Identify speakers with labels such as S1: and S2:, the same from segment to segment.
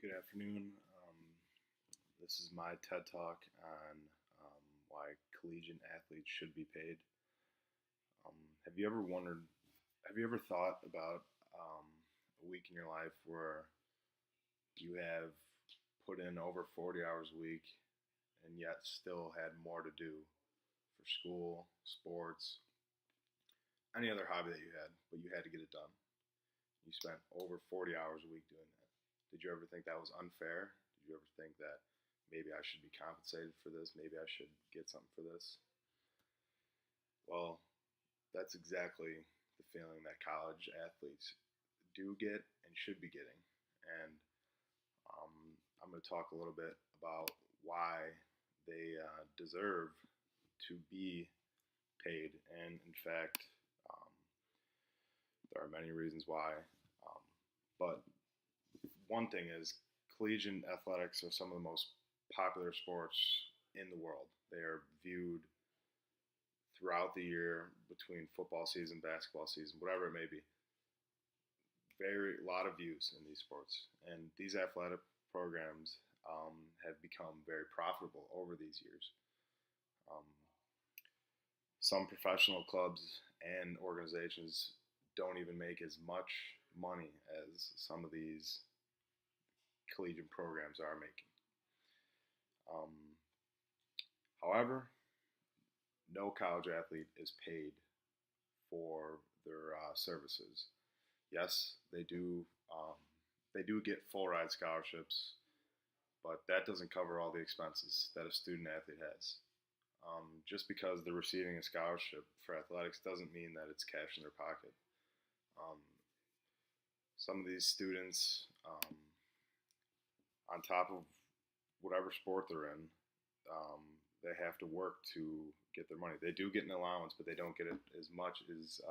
S1: Good afternoon. This is my TED Talk on why collegiate athletes should be paid. Um, have you ever wondered, have you ever thought about a week in your life where you have put in over 40 hours a week and yet still had more to do for school, sports, any other hobby that you had, but you had to get it done? You spent over 40 hours a week doing that. Did you ever think that was unfair? Did you ever think that maybe I should be compensated for this? Maybe I should get something for this? Well, that's exactly the feeling that college athletes do get and should be getting. And um, I'm going to talk a little bit about why they deserve to be paid. And in fact, um, there are many reasons why. Um, but one thing is collegiate athletics are some of the most popular sports in the world. They are viewed throughout the year between football season, basketball season, whatever it may be. Very a lot of views in these sports, and these athletic programs have become very profitable over these years. Um, some professional clubs and organizations don't even make as much money as some of these collegiate programs are making. Um, However, no college athlete is paid for their services. Yes, they do. They do get full ride scholarships, but that doesn't cover all the expenses that a student athlete has. Just because they're receiving a scholarship for athletics doesn't mean that it's cash in their pocket. Um, some of these students, on top of whatever sport they're in, um, they have to work to get their money. They do get an allowance, but they don't get it as much as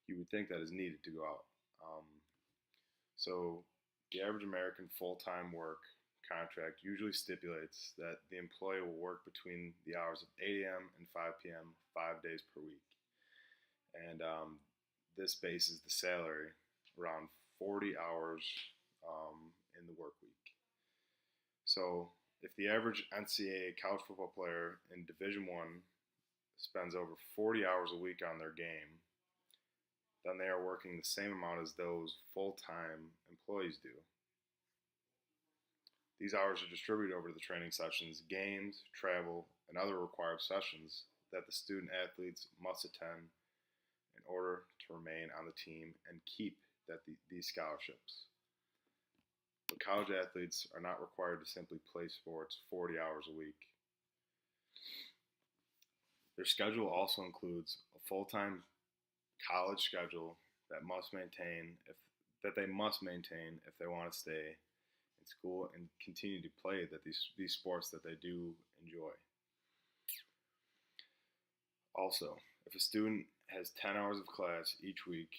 S1: you would think that is needed to go out. Um, so the average American full-time work contract usually stipulates that the employee will work between the hours of 8 a.m. and 5 p.m. 5 days per week. And this bases the salary around 40 hours in the work week. So if the average NCAA college football player in Division One spends over 40 hours a week on their game, then they are working the same amount as those full-time employees do. These hours are distributed over the training sessions, games, travel, and other required sessions that the student athletes must attend in order to remain on the team and keep these scholarships. But college athletes are not required to simply play sports 40 hours a week. Their schedule also includes a full-time college schedule that they must maintain if they want to stay in school and continue to play these sports that they do enjoy. Also, if a student has 10 hours of class each week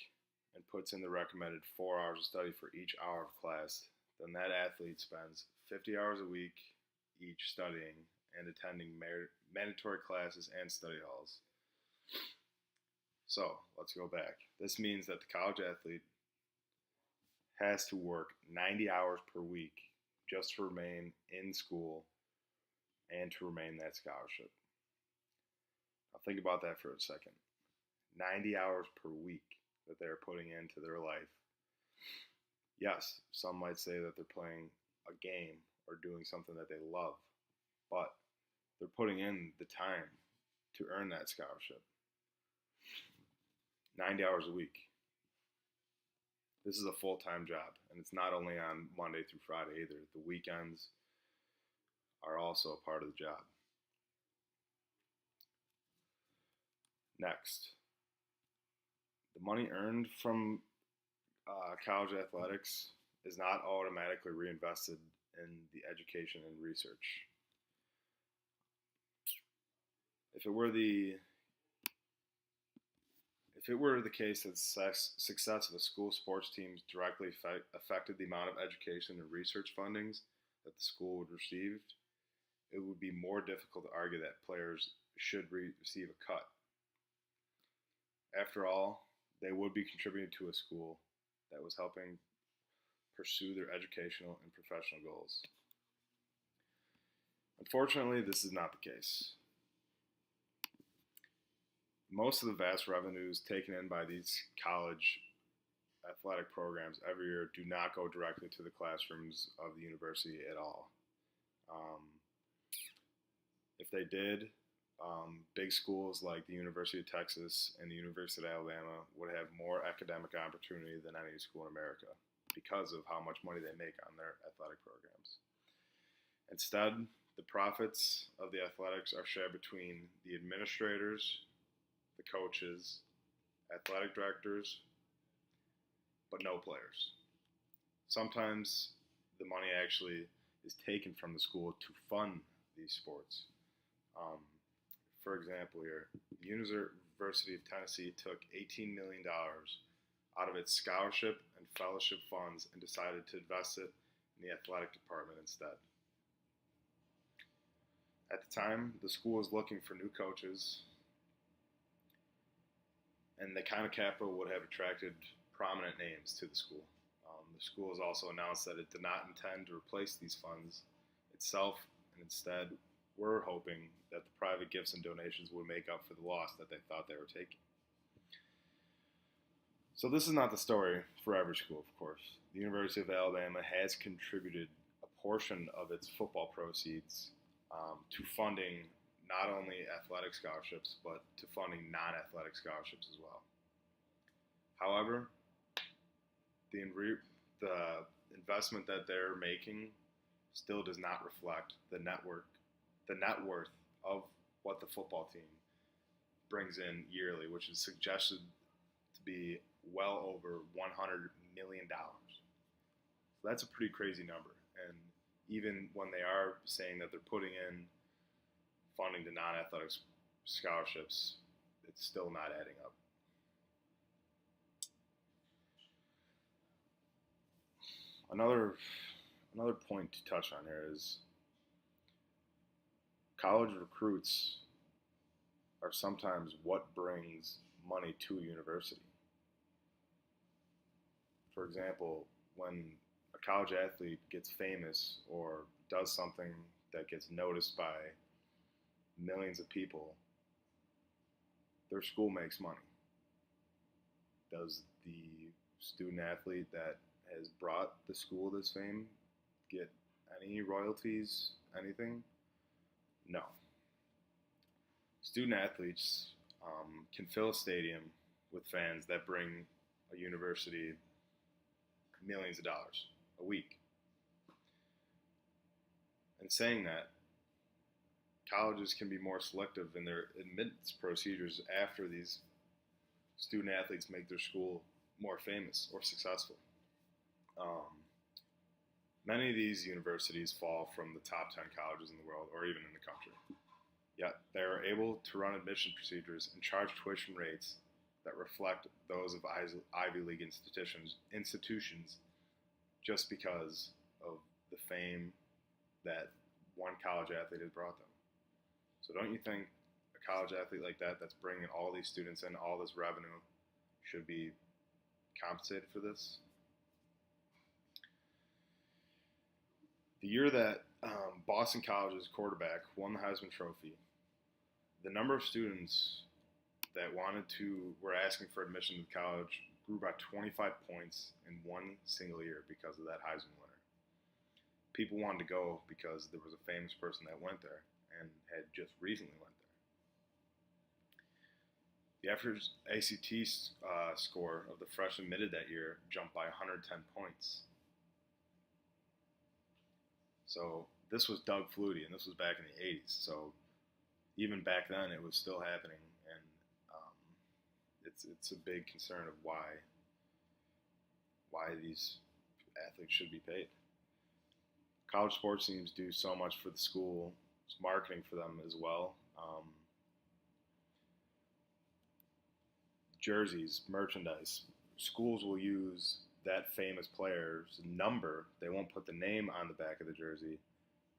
S1: and puts in the recommended 4 hours of study for each hour of class, then that athlete spends 50 hours a week each studying and attending mandatory classes and study halls. So, let's go back. This means that the college athlete has to work 90 hours per week just to remain in school and to remain that scholarship. Now think about that for a second. 90 hours per week that they're putting into their life. Yes, some might say that they're playing a game or doing something that they love, but they're putting in the time to earn that scholarship. 90 hours a week. This is a full-time job, and it's not only on Monday through Friday either. The weekends are also a part of the job. Next, the money earned from college athletics is not automatically reinvested in the education and research. If it were the case that success of a school sports team directly affected the amount of education and research fundings that the school would receive, it would be more difficult to argue that players should receive a cut. After all, they would be contributing to a school that was helping pursue their educational and professional goals. Unfortunately, this is not the case. Most of the vast revenues taken in by these college athletic programs every year do not go directly to the classrooms of the university at all. Um, if they did, big schools like the University of Texas and the University of Alabama would have more academic opportunity than any school in America because of how much money they make on their athletic programs. Instead, the profits of the athletics are shared between the administrators, the coaches, athletic directors, but no players. Sometimes the money actually is taken from the school to fund these sports. For example, here, the University of Tennessee took $18 million out of its scholarship and fellowship funds and decided to invest it in the athletic department instead. At the time, the school was looking for new coaches, and the kind of capital would have attracted prominent names to the school. The school has also announced that it did not intend to replace these funds itself, and instead were hoping that the private gifts and donations would make up for the loss that they thought they were taking. So this is not the story for every school, of course. The University of Alabama has contributed a portion of its football proceeds to funding not only athletic scholarships, but to funding non-athletic scholarships as well. However, the investment that they're making still does not reflect the net worth of what the football team brings in yearly, which is suggested to be well over $100 million. So that's a pretty crazy number. And even when they are saying that they're putting in funding to non-athletic scholarships, it's still not adding up. Another point to touch on here is college recruits are sometimes what brings money to a university. For example, when a college athlete gets famous or does something that gets noticed by millions of people, their school makes money. Does the student athlete that has brought the school this fame get any royalties, anything? No. Student athletes can fill a stadium with fans that bring a university millions of dollars a week. And saying that, colleges can be more selective in their admittance procedures after these student athletes make their school more famous or successful. Many of these universities fall from the top 10 colleges in the world or even in the country. Yet they are able to run admission procedures and charge tuition rates that reflect those of Ivy League institutions just because of the fame that one college athlete has brought them. So don't you think a college athlete like that that's bringing all these students in, all this revenue, should be compensated for this? The year that Boston College's quarterback won the Heisman Trophy, the number of students that were asking for admission to the college grew by 25 points in one single year because of that Heisman winner. People wanted to go because there was a famous person that went there and had just recently went there. The average ACT score of the freshman admitted that year jumped by 110 points. So this was Doug Flutie, and this was back in the 80s. So even back then, it was still happening, and it's a big concern of why these athletes should be paid. College sports teams do so much for the school, it's marketing for them as well. Jerseys, merchandise. Schools will use that famous player's number. They won't put the name on the back of the jersey,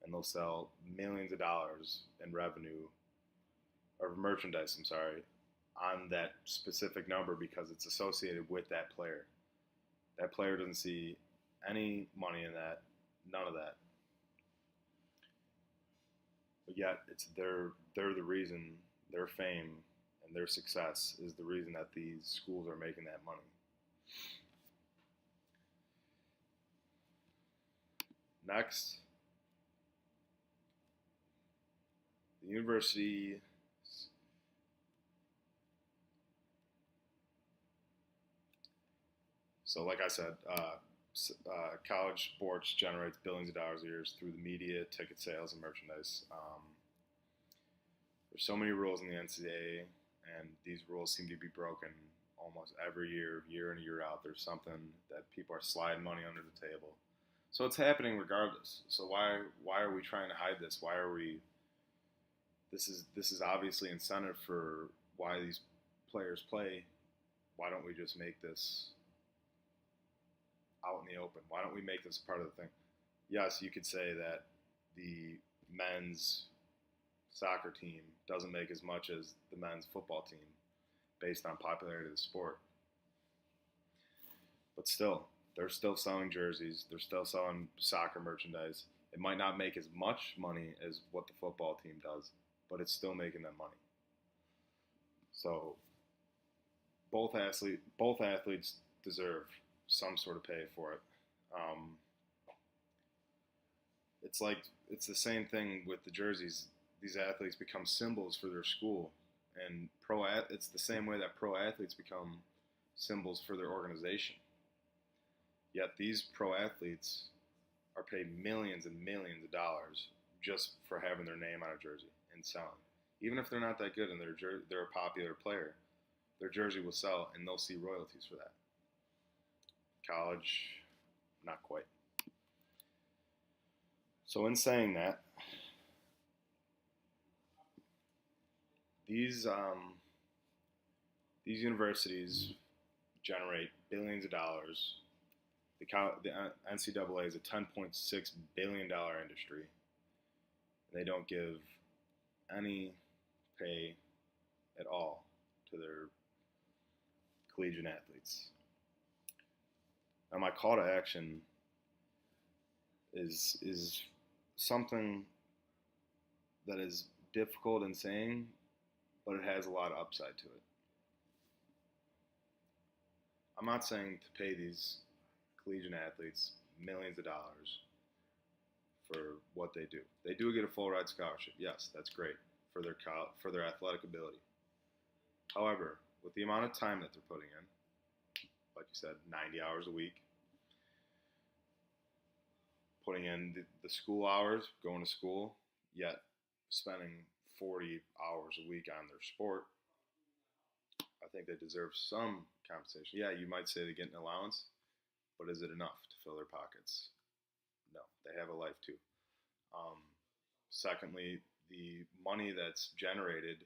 S1: and they'll sell millions of dollars in revenue, or merchandise, on that specific number because it's associated with that player. That player doesn't see any money in that, none of that. But yet, they're the reason, their fame and their success is the reason that these schools are making that money. Next, the university. So, like I said, college sports generates billions of dollars a year through the media, ticket sales, and merchandise. There's so many rules in the NCAA, and these rules seem to be broken almost every year, year in and year out. There's something that people are sliding money under the table. So it's happening regardless. So why are we trying to hide this? Why are we? This is obviously incentive for why these players play. Why don't we just make this out in the open? Why don't we make this part of the thing? Yes, you could say that the men's soccer team doesn't make as much as the men's football team based on popularity of the sport. But still, they're still selling jerseys. They're still selling soccer merchandise. It might not make as much money as what the football team does, but it's still making them money. So both athletes deserve some sort of pay for it. It's the same thing with the jerseys. These athletes become symbols for their school, and it's the same way that pro athletes become symbols for their organization. Yet these pro athletes are paid millions and millions of dollars just for having their name on a jersey and selling. Even if they're not that good and they're a popular player, their jersey will sell and they'll see royalties for that. College, not quite. So in saying that, these universities generate billions of dollars. The NCAA is a $10.6 billion industry. They don't give any pay at all to their collegiate athletes. Now, my call to action is something that is difficult in saying, but it has a lot of upside to it. I'm not saying to pay these collegiate athletes millions of dollars for what they do. They do get a full ride scholarship. Yes, that's great for their athletic ability. However, with the amount of time that they're putting in, like you said, 90 hours a week, putting in the school hours, going to school, yet spending 40 hours a week on their sport, I think they deserve some compensation. Yeah, you might say they get an allowance, but is it enough to fill their pockets? No, they have a life too. Secondly, the money that's generated,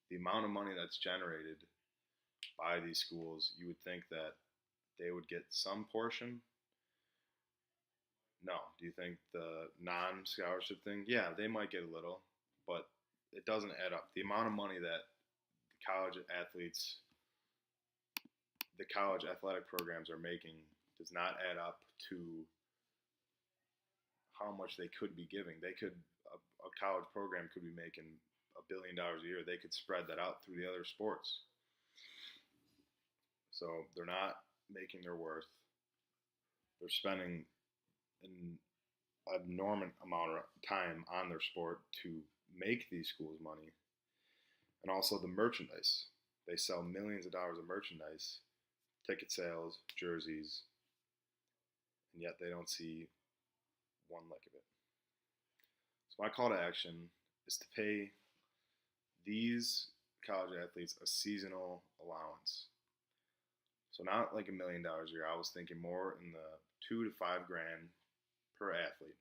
S1: the amount of money that's generated by these schools, you would think that they would get some portion. No. Do you think the non-scholarship thing? Yeah, they might get a little, but it doesn't add up. The amount of money that the college athletic programs are making does not add up to how much they could be giving. A college program could be making $1 billion a year. They could spread that out through the other sports. So they're not making their worth. They're spending an abnormal amount of time on their sport to make these schools money. And also the merchandise. They sell millions of dollars of merchandise, ticket sales, jerseys, and yet they don't see one lick of it. So my call to action is to pay these college athletes a seasonal allowance. So not like $1 million a year. I was thinking more in the $2 to $5 grand per athlete.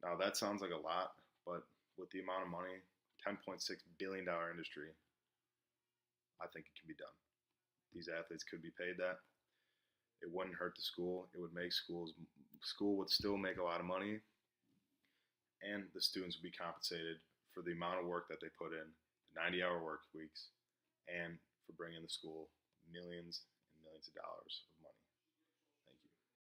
S1: Now that sounds like a lot, but with the amount of money, $10.6 billion industry, I think it can be done. These athletes could be paid that. It wouldn't hurt the school. It would make school would still make a lot of money, and the students would be compensated for the amount of work that they put in, the 90-hour work weeks, and for bringing the school millions and millions of dollars of